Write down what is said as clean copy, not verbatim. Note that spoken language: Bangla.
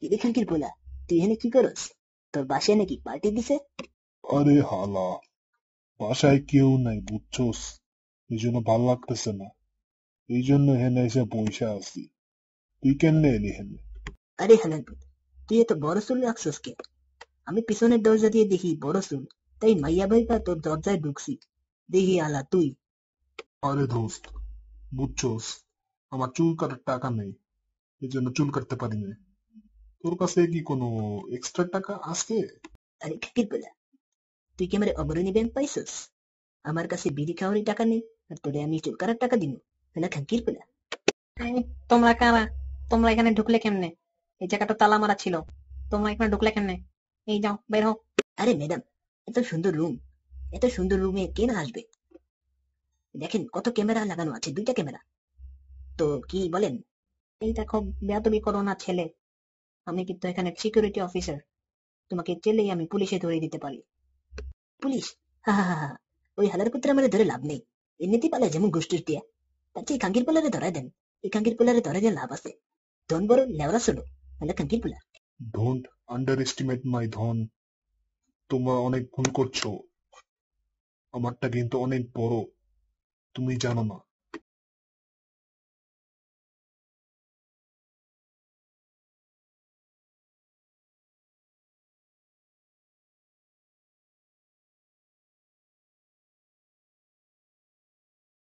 কিরে খানকির পোলা, তুই এখানে কি করস? তোর বাসায় নাকি পার্টি দিছে? আরে হালা, বাসায় কেউ নাই বুঝছোস, এই জন্য ভাল লাগতেছে না। এই জন্য হেনে এসে বইসা আছি। তুই কেমনে এলি হেনে? আরে হালার পুত, তুই এত বড় চুল রাখছস কে? আমি পিছনের দরজা দিয়ে দেখি বড় চুল, তাই মাইয়া ভাইপা তোর দরজায় ঢুকছি। দেখি আলা তুই। আরে দোস্ত, বুঝছোস, আমার চুল কাটার টাকা নেই, এই জন্য চুল কাটতে পারি না। তোর কাছে কি কোনো এক্সট্রা টাকা আছে? আরে খানকির পোলা, তুই কি আমার অগ্রণী ব্যাংক পাইছস? আমার কাছে বিড়ি খাওয়ারই টাকা নেই, আর তোরে আমি চুল কাটার টাকা দিব? না খানকির পোলা। এই, তোমরা কারা? তোমরা এখানে ঢুকলে কেমনে? এই জায়গাটা তালা মারা ছিল। তোমরা এখানে ঢুকলে কেমনে? এই যাও, বের হও। আরে ম্যাডাম, এত সুন্দর রুম, এত সুন্দর রুমে কে না আসবে? দেখেন কত ক্যামেরা লাগানো আছে, 2টা ক্যামেরা। তো কি বলেন? এই দেখো, বেয়াদবি করো না ছেলে। আমি কিন্তু এখানে সিকিউরিটি অফিসার। তোমাকে চেলেই আমি পুলিশে ধরে দিতে পারি। পুলিশ? হা হা হা হা। ওই হালার পুত্র আমারে ধরে লাভ নেই। এমনিতেই পালে যেমন গোষ্ঠীর টিয়া। তার চেয়ে খাঙ্কির পোলারে ধরাই দেন। এই খাঙ্কির পোলারে ধরে যে লাভ আছে। ধন বড় লেওরা ছোট, মানে খাঙ্কির পোলা। ডোন্ট আন্ডার এস্টিমেট মাই ধন। তোমরা অনেক ভুল করছো। আমারটা কিন্তু অনেক বড়, তুমি জানো না।